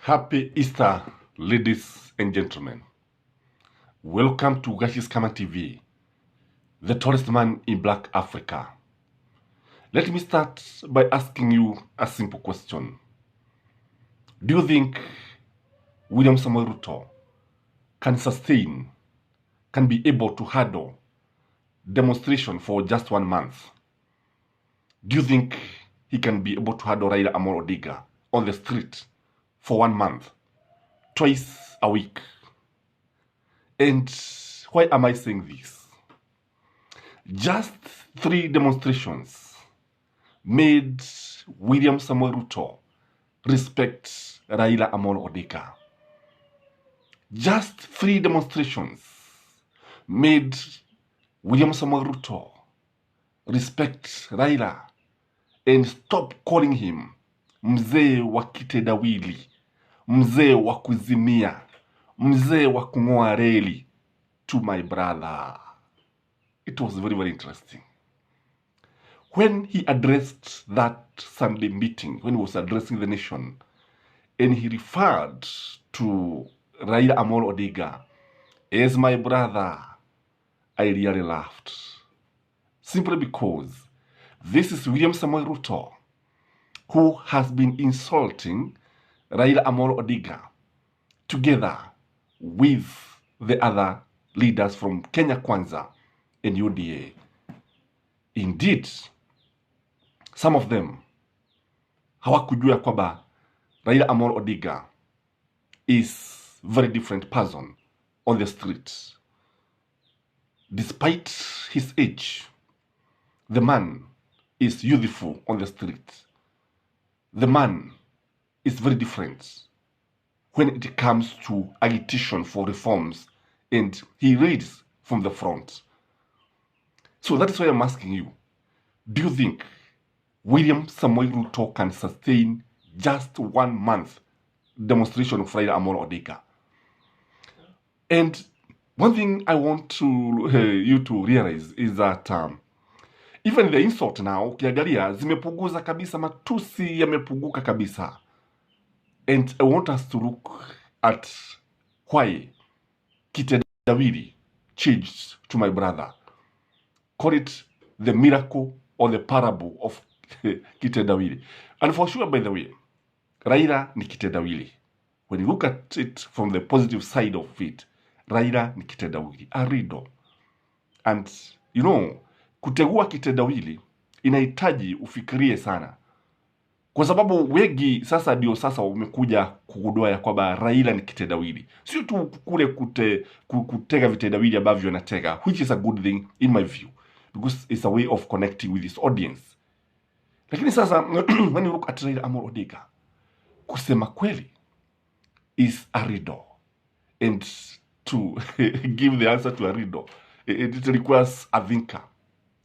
Happy Easter, ladies and gentlemen. Welcome to Gashi's Kama TV, the tallest man in Black Africa. Let me start by asking you a simple question. Do you think William Samoei Ruto can be able to handle demonstration for just 1 month? Do you think he can be able to handle Raila Amolo Odinga on the street for 1 month, twice a week? And why am I saying this? Just 3 demonstrations made William Samoei Ruto respect Raila Amolo Odinga. Just 3 demonstrations made William Samoei Ruto respect Raila and stop calling him mzee wa kitendawili, mzee wa kuzimia, mzee wa kung'oa reli to my brother. It was very, very interesting. When he addressed that Sunday meeting, when he was addressing the nation, and he referred to Raila Amolo Odinga as my brother, I really laughed. Simply because this is William Samoei Ruto, who has been insulting Raila Amolo Odinga together with the other leaders from Kenya Kwanza and UDA. Indeed, some of them hawakujua kwamba Raila Amolo Odinga is very different person on the street. Despite his age, the man is youthful on the street. The man is very different when it comes to agitation for reforms, and he leads from the front. So that is why I'm asking you, do you think William Samoei Ruto can sustain just 1 month demonstration of Raila Amolo Odinga? And one thing I want to you to realize is that even the insult now, ukiangalia zimepunguza kabisa, matusi yamepunguka kabisa. And I want us to look at why Kitendawili changed to my brother. Call it the miracle or the parable of Kitendawili. And for sure, by the way, Raila ni Kitendawili. When you look at it from the positive side of it, Raila ni Kitendawili, a riddle. And you know, kutegua kitendawili inahitaji ufikirie sana, kwa sababu wengi sasa ndio sasa umekuja kugundua ya kwamba Raila ni kitendawili, sio tu kule kutega vitendawili ambavyo anatega, which is a good thing in my view because it's a way of connecting with his audience. Lakini sasa when you look at Raila Amolo Odinga, kusema kweli is a riddle, and to give the answer to a riddle it requires a thinker,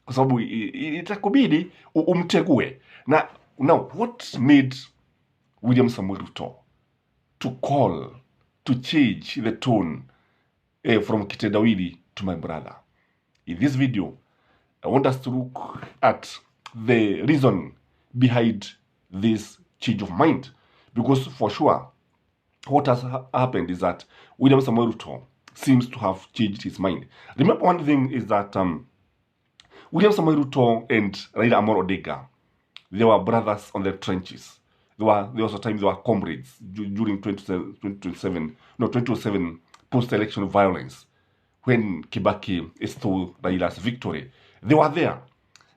kwa sababu itakubidi umtegue. Now what made William Samoei Ruto to change the tone from Kitendawili to my brother? In this video, I want us to look at the reason behind this change of mind, because for sure what has happened is that William Samoei Ruto seems to have changed his mind. Remember, one thing is that William Samoei Ruto and Raila Amolo Odinga, they were brothers on the trenches. There was a time they were comrades during 2007 post-election violence when Kibaki stole Raila's victory. They were there.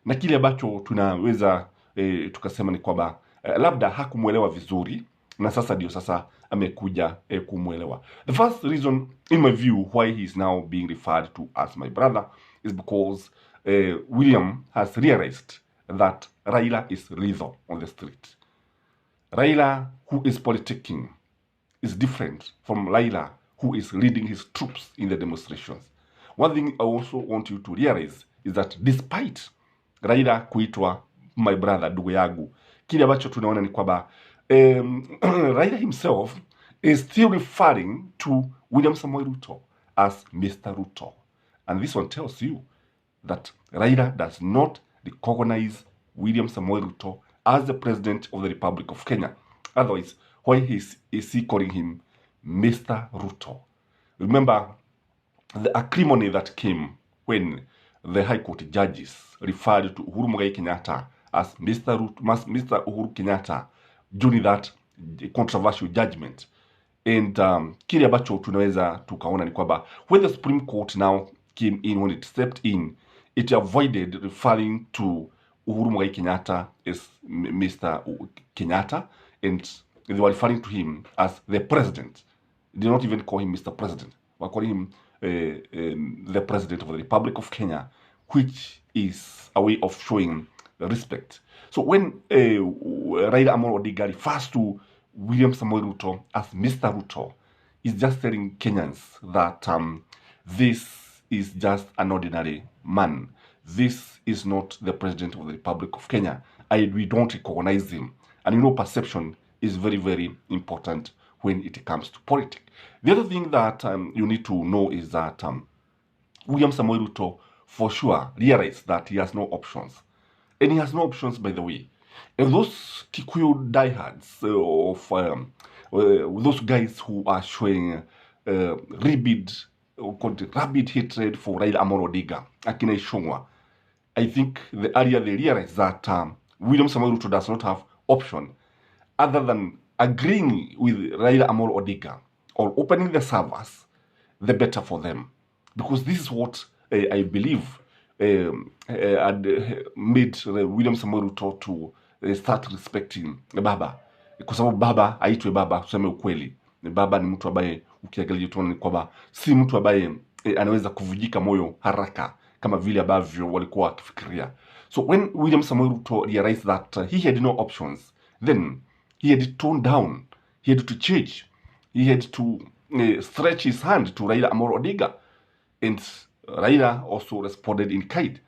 Na kile ambacho tunaweza tukasema ni kwamba labda hakumuelewa vizuri, na sasa ndio sasa amekuja kumuelewa. The first reason in my view why he is now being referred to as my brother is because William has realized that Raila is lethal on the street. Raila, who is politicking, is different from Raila, who is leading his troops in the demonstrations. One thing I also want you to realize is that despite Raila kuitwa my brother, ndugu yangu, kile ambacho tunaona ni kwamba Raila himself is still referring to William Samoei Ruto as Mr. Ruto. And this one tells you that Raila does not recognize William Samoei Ruto as the president of the Republic of Kenya. Otherwise, Why is he calling him Mr. Ruto? Remember the acrimony that came when the High Court judges referred to Uhuru Muigai Kenyatta as Mr. Uhuru Kenyatta during that controversial judgment. And kile ambacho tunaweza tukaona ni kwamba when the Supreme Court now came in, when it stepped in, it avoided referring to Uhuru Muigai Kenyatta as Mr. Kenyatta, and they were referring to him as the president. They did not even call him Mr. President. They were calling him the President of the Republic of Kenya, which is a way of showing respect. So when Raila Amolo Odinga refers to William Samoei Ruto as Mr. Ruto, is just telling Kenyans that this is just an ordinary man. This is not the President of the Republic of Kenya. We don't recognize him. And you know, perception is very, very important when it comes to politics. The other thing that you need to know is that William Samoei Ruto for sure realized that he has no options. And he has no options, by the way. And those Kikuyu diehards those guys who are showing rabid hatred for Raila Amolo Odinga, Akina Ishongwa, I think the earlier they realized that William Samoei Ruto does not have option other than agreeing with Raila Amolo Odinga or opening the servers, the better for them. Because this is what I believe had made William Samoei Ruto to start respecting Baba. Kwa sababu Baba aitwe Baba, tuseme ukweli. Baba ni mtu ambaye ukiangalia tu ni kwamba si mtu ambaye anaweza kuvujika moyo haraka kama vile ambavyo walikuwa wakifikiria. So when William Samoei Ruto realized that he had no options, then he had to tone down, he had to change, he had to stretch his hand to Raila Amolo Odinga, and Raila also responded in kind.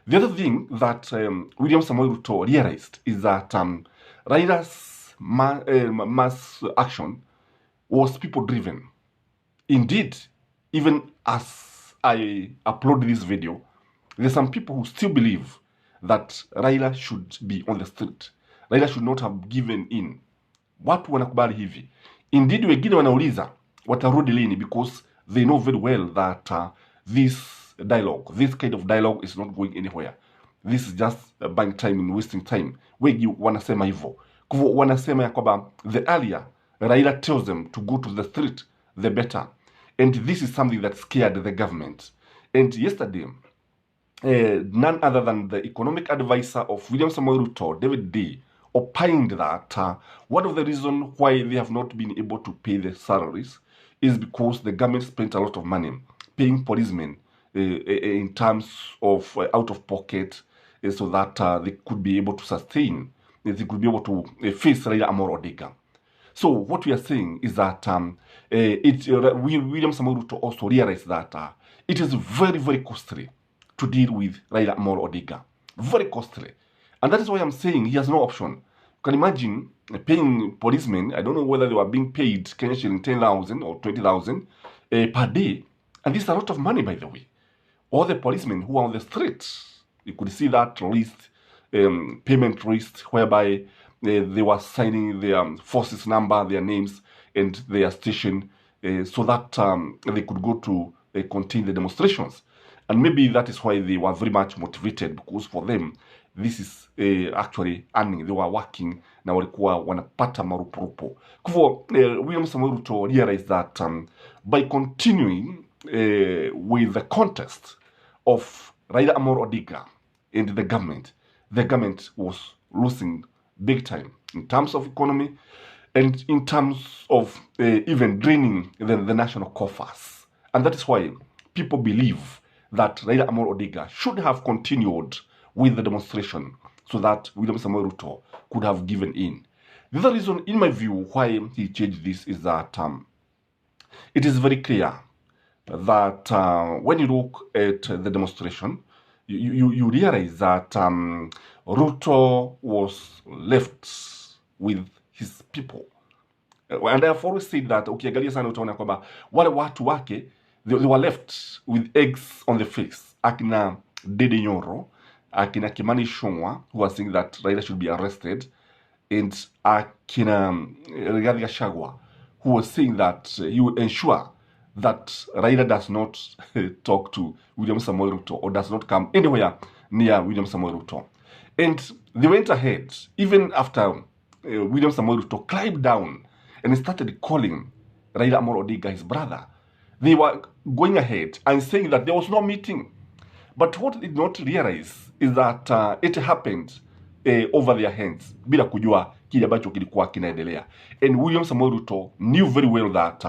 The other thing that William Samoei Ruto realized is that Raila's mass action was people-driven. Indeed, even as I upload this video, there's some people who still believe that Raila should be on the street. Raila should not have given in. Watu wanakubali hivi. Indeed, wengine wanauliza watarudi lini, because they know very well that this kind of dialogue is not going anywhere. This is just buying time and wasting time. Wengi wanasema hivyo. Kwa wanasema ya kwamba the earlier Raila tells them to go to the street, the better. And this is something that scared the government. And yesterday, none other than the economic advisor of William Samoei Ruto, David D, opined that one of the reasons why they have not been able to pay the salaries is because the government spent a lot of money paying policemen in terms of out of pocket, so that they could be able to sustain, they could be able to face Raila Amolo Odinga. So what we are saying is that William Samoei Ruto also realized that it is very, very costly to deal with Raila Amolo Odinga. Very costly. And that is why I'm saying he has no option. You can imagine paying policemen, I don't know whether they were being paid Kenya shilling 10,000 or 20,000 per day. And this is a lot of money, by the way. All the policemen who are on the streets, you could see that list, payment list, whereby they were signing their forces number, their names, and their station, so that they could go to contain the demonstrations. And maybe that is why they were very much motivated, because for them, this is actually earning. They were working, na walikuwa wanapata marupurupu. Kwa hivyo, William Samoei Ruto realized that by continuing with the contest of Raila Amolo Odinga and the government was losing big time in terms of economy and in terms of even draining the national coffers. And that is why people believe that Raila Amolo Odinga should have continued with the demonstration so that William Samoei Ruto could have given in. The other reason, in my view, why he changed this is that it is very clear that when you look at the demonstration, you realize that Ruto was left with his people. And I have always said that, ukiangalia sana utaona kwamba wale watu wake, they were left with eggs on the face. Akina Dede Nyoro, Akina Kimani Ichung'wah, who are saying that Raila should be arrested, and Akina Rigathi Gachagua, who was saying that he would ensure that Raila does not talk to William Samoei Ruto or does not come anywhere near William Samoei Ruto. And they went ahead, even after William Samoei Ruto climbed down and started calling Raila Amolo Odinga his brother. They were going ahead and saying that there was no meeting. But what they did not realize is that it happened over their heads, bila kujua kile ambacho kilikuwa kinaendelea. And William Samoei Ruto knew very well that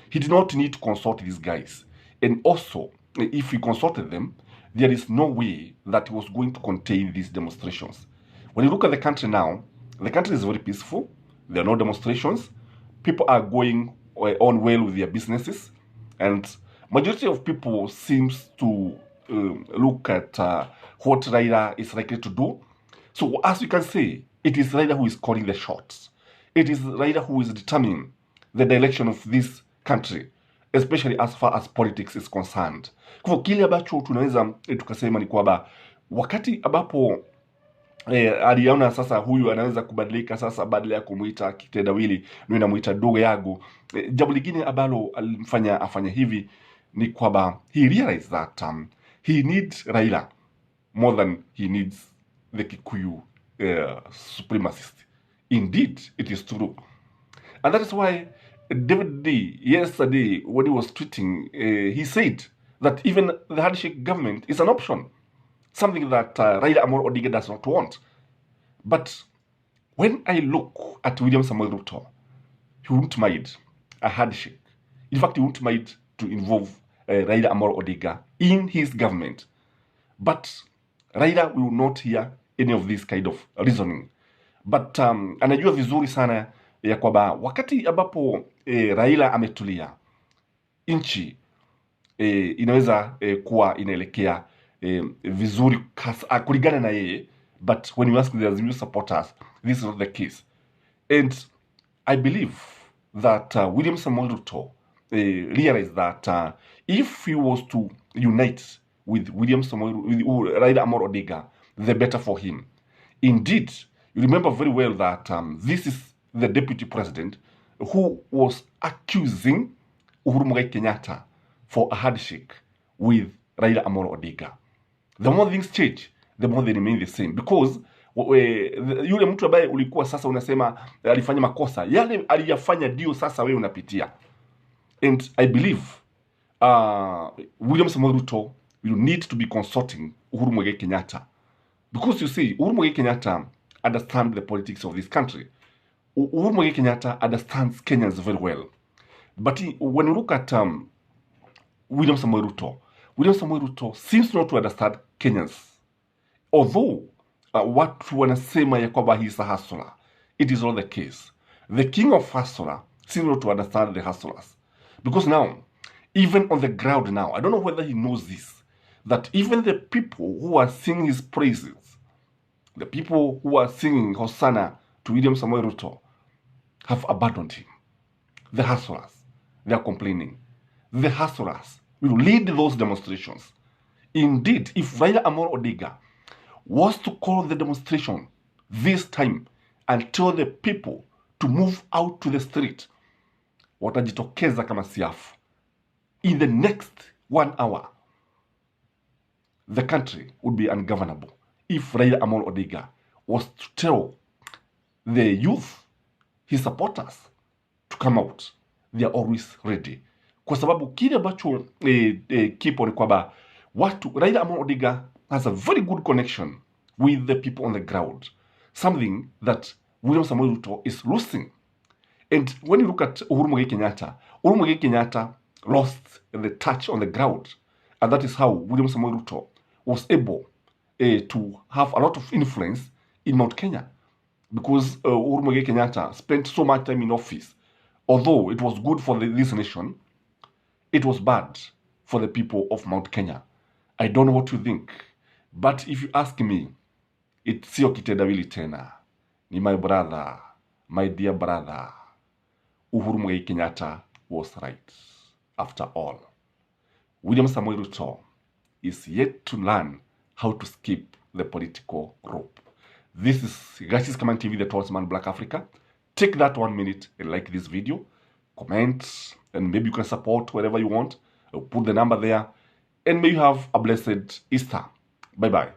he did not need to consult these guys. And also, if he consulted them, there is no way that he was going to contain these demonstrations. When you look at the country now, the country is very peaceful. There are no demonstrations. People are going on well with their businesses. And majority of people seems to look at what Raila is likely to do. So as you can see, it is Raila who is calling the shots. It is Raila who is determining the direction of this country, especially as far as politics is concerned. Kwa kile ambacho tunaweza tukasema ni kwamba wakati ambapo aliona sasa huyu anaweza kubadilika sasa, badala ya kumuita kitendawili ndio inamuita dogo yangu. Jambo lingine ambalo alimfanya afanye hivi ni kwamba he realized that he needs Raila more than he needs the Kikuyu supremacist. Indeed, it is true. And that is why David D, yesterday, when he was tweeting, he said that even the handshake government is an option. Something that Raila Amolo Odinga does not want. But when I look at William Samoei Ruto, he wouldn't mind a handshake. In fact, he wouldn't mind to involve Raila Amolo Odinga in his government. But Raila will not hear any of this kind of reasoning. But anajua vizuri sana ya kwamba wakati ambapo Raila ametulia, nchi inaweza kuwa inaelekea vizuri kulingana na yeye. But when you ask the Azimio supporters, this is not the case. And I believe that William Samoei Ruto realized that if he was to unite with Raila Amolo Odinga, the better for him. Indeed, you remember very well that this is the deputy president who was accusing Uhuru Muigai Kenyatta for a handshake with Raila Amolo Odinga. The more things change, the more they remain the same. Because yule mtu ambaye ulikuwa sasa unasema alifanya makosa, yale aliyafanya ndio sasa wewe unapitia. And I believe William Samoei Ruto will need to be consulting Uhuru Muigai Kenyatta. Because you see, Uhuru Muigai Kenyatta understands the politics of this country. Uhuru Muigai Kenyatta understands Kenyans very well. But when you look at William Samoei Ruto seems not to understand Kenyans. Although watu wanasema ya kwamba he is a hustler, it is not the case. The king of hustler seems not to understand the hustlers. Because now, even on the ground now, I don't know whether he knows this, that even the people who are singing his praises, the people who are singing Hosanna to William Samoei Ruto, have abandoned him. The hustlers, they are complaining. The hustlers will lead those demonstrations. Indeed, if Raila Amolo Odinga was to call the demonstration this time and tell the people to move out to the street, watajitokeza kama siafu. In the next 1 hour, the country would be ungovernable. If Raila Amolo Odinga was to tell the youth, his supporters, to come out, they are always ready. Kwa sababu kile ambacho kipo ni kwamba Raila Amolo Odinga has a very good connection with the people on the ground. Something that William Samoei Ruto is losing. And when you look at Uhuru Muigai Kenyatta lost the touch on the ground. And that is how William Samoei Ruto was able to have a lot of influence in Mount Kenya. Because Uhuru Muigai Kenyatta spent so much time in office. Although it was good for this nation, it was bad for the people of Mount Kenya. I don't know what you think. But if you ask me, it's sio kitendawili tena. Ni my brother, my dear brother. Uhuru Muigai Kenyatta was right. After all, William Samoei Ruto is yet to learn how to skip the political rope. This is Gashi's Command TV, the Tallest Man Black Africa. Take that 1 minute and like this video, comment, and maybe you can support wherever you want. I'll put the number there, and may you have a blessed Easter. Bye-bye.